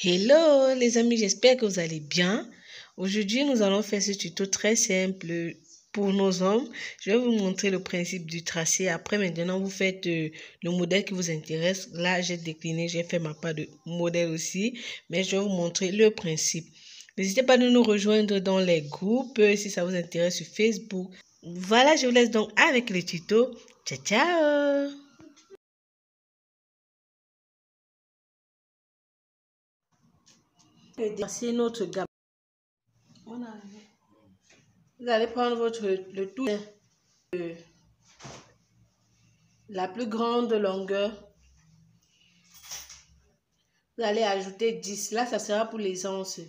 Hello les amis, j'espère que vous allez bien. Aujourd'hui, nous allons faire ce tuto très simple pour nos hommes. Je vais vous montrer le principe du tracé. Après, maintenant, vous faites le modèle qui vous intéresse. Là, j'ai décliné, j'ai fait ma part de modèle aussi. Mais je vais vous montrer le principe. N'hésitez pas à nous rejoindre dans les groupes si ça vous intéresse sur Facebook. Voilà, je vous laisse donc avec le tuto. Ciao, ciao! C'est notre gamme. Vous allez prendre le tout, la plus grande longueur. Vous allez ajouter 10. Là, ça sera pour les anses.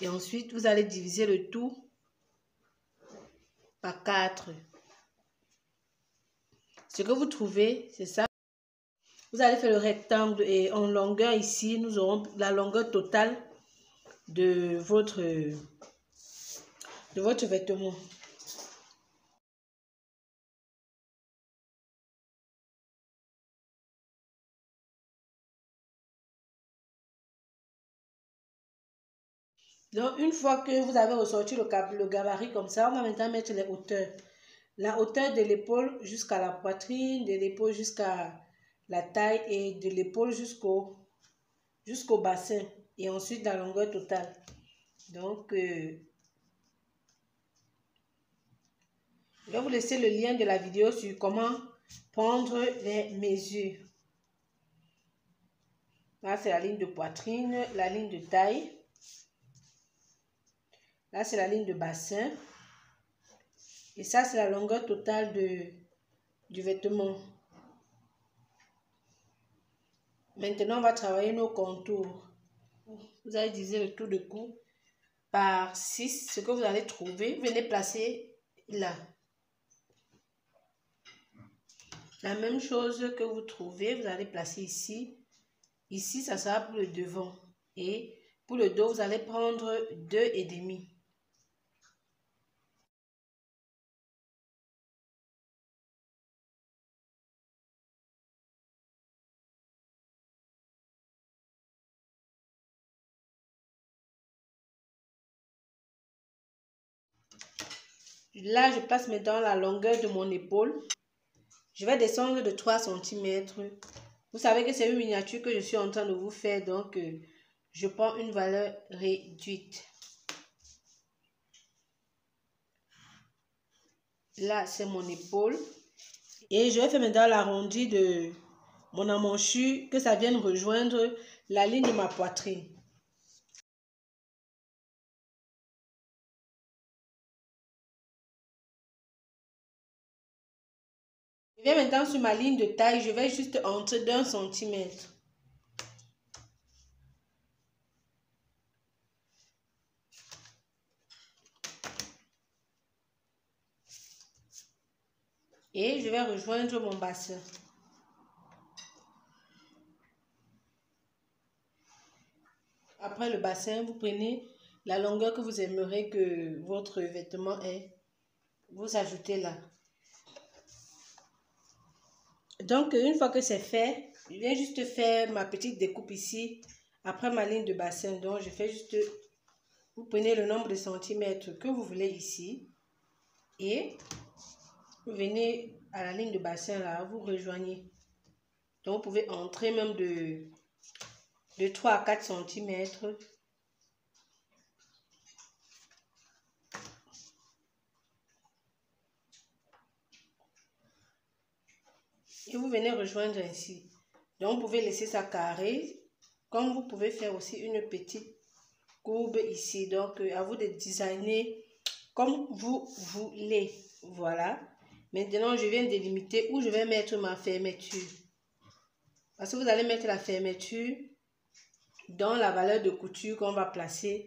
Et ensuite, vous allez diviser le tout par 4. Ce que vous trouvez, c'est ça. Vous allez faire le rectangle et en longueur ici, nous aurons la longueur totale de votre vêtement. Donc, une fois que vous avez ressorti le gabarit comme ça, on va maintenant mettre les hauteurs. La hauteur de l'épaule jusqu'à la poitrine, de l'épaule jusqu'à la taille et de l'épaule jusqu'au bassin. Et ensuite, la longueur totale. Donc, je vais vous laisser le lien de la vidéo sur comment prendre les mesures. Là, c'est la ligne de poitrine, la ligne de taille. Là, c'est la ligne de bassin. Et ça, c'est la longueur totale du vêtement. Maintenant, on va travailler nos contours. Vous allez diviser le tour de cou par 6. Ce que vous allez trouver, venez placer là. La même chose que vous trouvez, vous allez placer ici. Ici, ça sera pour le devant. Et pour le dos, vous allez prendre 2,5. Là, je place maintenant la longueur de mon épaule. Je vais descendre de 3 cm. Vous savez que c'est une miniature que je suis en train de vous faire, donc je prends une valeur réduite. Là, c'est mon épaule. Et je vais faire maintenant l'arrondi de mon emmanchure, que ça vienne rejoindre la ligne de ma poitrine. Je viens maintenant sur ma ligne de taille, je vais juste entrer d'1 cm. Et je vais rejoindre mon bassin. Après le bassin, vous prenez la longueur que vous aimeriez que votre vêtement ait. Vous ajoutez là. Donc, une fois que c'est fait, je viens juste faire ma petite découpe ici. Après ma ligne de bassin, donc je fais juste... Vous prenez le nombre de centimètres que vous voulez ici. Et vous venez à la ligne de bassin là, vous rejoignez. Donc, vous pouvez entrer même de 3 à 4 cm. Et vous venez rejoindre ainsi. Donc, vous pouvez laisser ça carré. Comme vous pouvez faire aussi une petite courbe ici. Donc, à vous de designer comme vous voulez. Voilà. Maintenant, je viens délimiter où je vais mettre ma fermeture. Parce que vous allez mettre la fermeture dans la valeur de couture qu'on va placer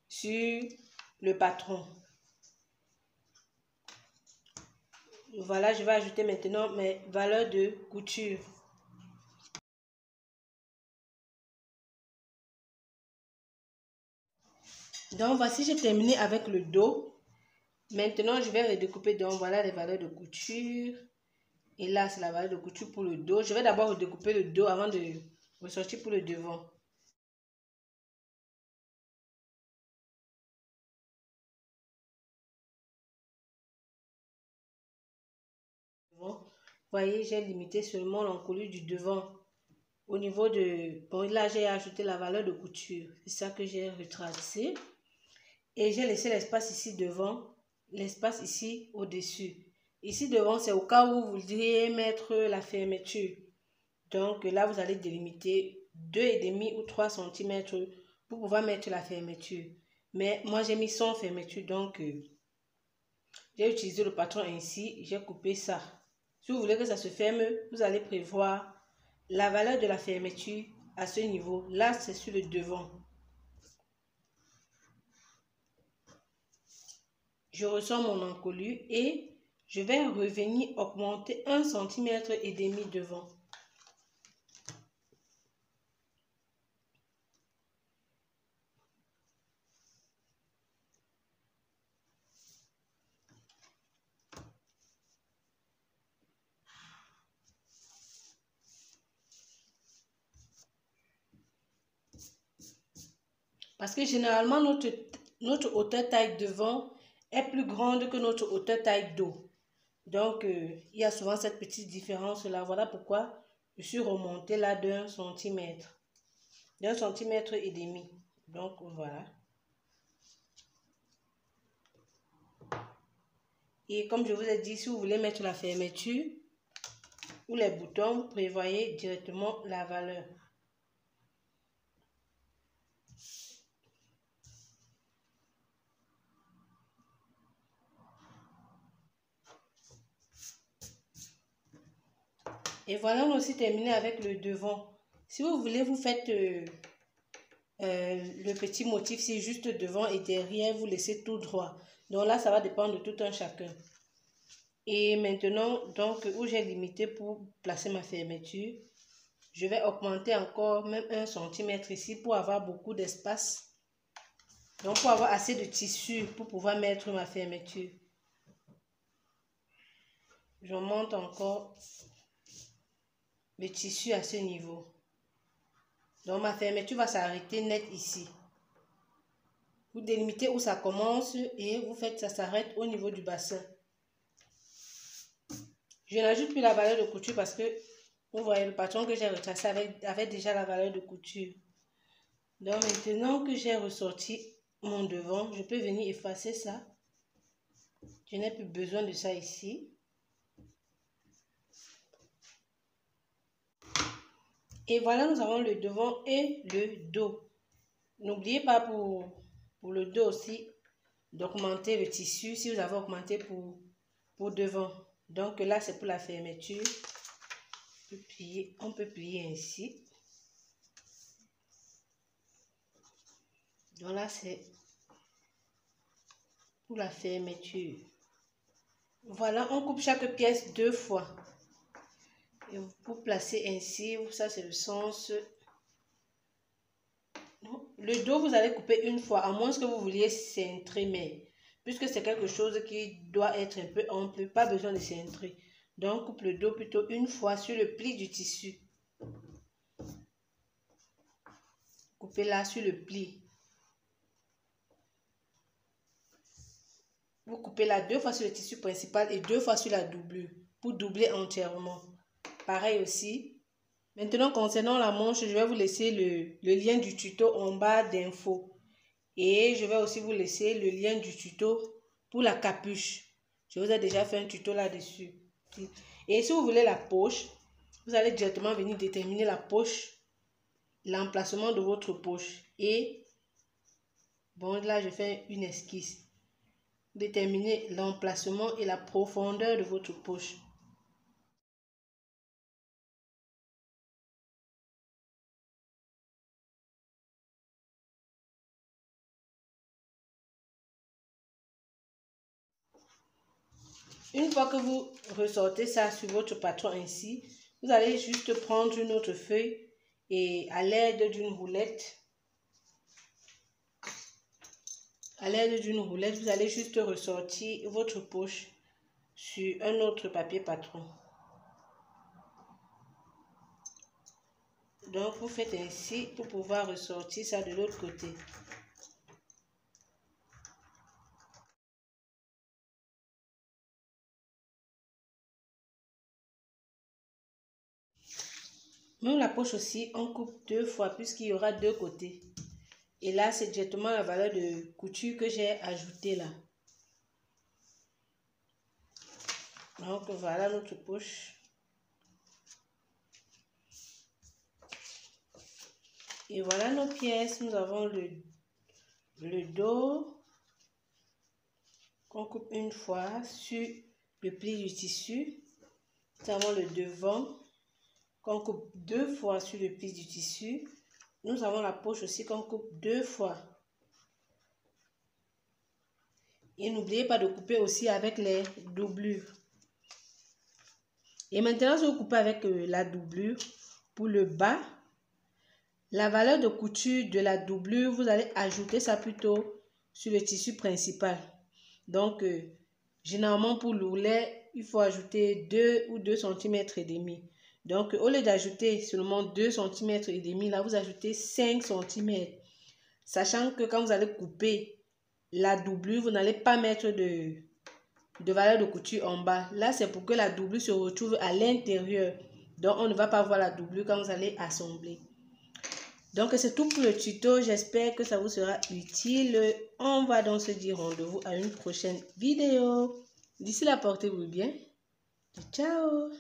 sur le patron. Voilà, je vais ajouter maintenant mes valeurs de couture. Donc, voici, j'ai terminé avec le dos. Maintenant, je vais redécouper. Donc, voilà les valeurs de couture. Et là, c'est la valeur de couture pour le dos. Je vais d'abord redécouper le dos avant de ressortir pour le devant. voyez, j'ai limité seulement l'encolure du devant. Au niveau de... Bon, là, j'ai ajouté la valeur de couture. C'est ça que j'ai retracé. Et j'ai laissé l'espace ici devant, l'espace ici au-dessus. Ici devant, c'est au cas où vous voudriez mettre la fermeture. Donc là, vous allez délimiter 2,5 ou 3 cm pour pouvoir mettre la fermeture. Mais moi, j'ai mis sans fermeture, donc j'ai utilisé le patron ainsi, j'ai coupé ça. Si vous voulez que ça se ferme, vous allez prévoir la valeur de la fermeture à ce niveau. Là, c'est sur le devant. Je ressors mon encolure et je vais revenir augmenter 1,5 cm devant. Parce que généralement, notre hauteur taille devant est plus grande que notre hauteur taille dos. Donc, il y a souvent cette petite différence-là. Voilà pourquoi je suis remontée là d'1 centimètre. D'1,5 cm. Donc, voilà. Et comme je vous ai dit, si vous voulez mettre la fermeture ou les boutons, vous prévoyez directement la valeur. Et voilà, on a aussi terminé avec le devant. Si vous voulez, vous faites le petit motif, c'est juste devant et derrière, vous laissez tout droit. Donc là, ça va dépendre de tout un chacun. Et maintenant, donc, où j'ai limité pour placer ma fermeture, je vais augmenter encore même 1 cm ici pour avoir beaucoup d'espace. Donc, pour avoir assez de tissu pour pouvoir mettre ma fermeture. Je monte encore le tissu à ce niveau. Donc, ma fermeture va s'arrêter net ici. Vous délimitez où ça commence et vous faites ça s'arrête au niveau du bassin. Je n'ajoute plus la valeur de couture parce que vous voyez le patron que j'ai retracé avait déjà la valeur de couture. Donc maintenant que j'ai ressorti mon devant, je peux venir effacer ça. Je n'ai plus besoin de ça ici. Et voilà, nous avons le devant et le dos. N'oubliez pas pour le dos aussi d'augmenter le tissu si vous avez augmenté pour devant. Donc là, c'est pour la fermeture. On peut plier ainsi. Donc là, c'est pour la fermeture. Voilà, on coupe chaque pièce 2 fois. Et vous placez ainsi, ça c'est le sens. Le dos, vous allez couper une fois, à moins que vous vouliez cintrer, mais puisque c'est quelque chose qui doit être un peu ample, pas besoin de cintrer. Donc, coupe le dos plutôt une fois sur le pli du tissu. Coupez là sur le pli. Vous coupez là 2 fois sur le tissu principal et 2 fois sur la doublure pour doubler entièrement. Pareil aussi. Maintenant, concernant la manche, je vais vous laisser le lien du tuto en bas d'infos. Et je vais aussi vous laisser le lien du tuto pour la capuche. Je vous ai déjà fait un tuto là-dessus. Et si vous voulez la poche, vous allez directement venir déterminer la poche, l'emplacement de votre poche. Et bon, là, je fais une esquisse. Déterminez l'emplacement et la profondeur de votre poche. Une fois que vous ressortez ça sur votre patron ainsi, vous allez juste prendre une autre feuille et à l'aide d'une roulette, vous allez juste ressortir votre poche sur un autre papier patron. Donc, vous faites ainsi pour pouvoir ressortir ça de l'autre côté. Même la poche aussi, on coupe 2 fois puisqu'il y aura 2 côtés. Et là, c'est directement la valeur de couture que j'ai ajoutée là. Donc voilà notre poche. Et voilà nos pièces. Nous avons le dos qu'on coupe une fois sur le pli du tissu. Nous avons le devant qu'on coupe 2 fois sur le pli du tissu. Nous avons la poche aussi qu'on coupe 2 fois. Et n'oubliez pas de couper aussi avec les doublures. Et maintenant, si vous coupez avec la doublure pour le bas, la valeur de couture de la doublure, vous allez ajouter ça plutôt sur le tissu principal. Donc, généralement pour l'ourlet, il faut ajouter 2 ou 2 cm et demi. Donc, au lieu d'ajouter seulement 2 cm et demi, là, vous ajoutez 5 cm. Sachant que quand vous allez couper la doublure, vous n'allez pas mettre de valeur de couture en bas. Là, c'est pour que la doublure se retrouve à l'intérieur. Donc, on ne va pas voir la doublure quand vous allez assembler. Donc, c'est tout pour le tuto. J'espère que ça vous sera utile. On va donc se dire rendez-vous à une prochaine vidéo. D'ici là, portez-vous bien. Ciao!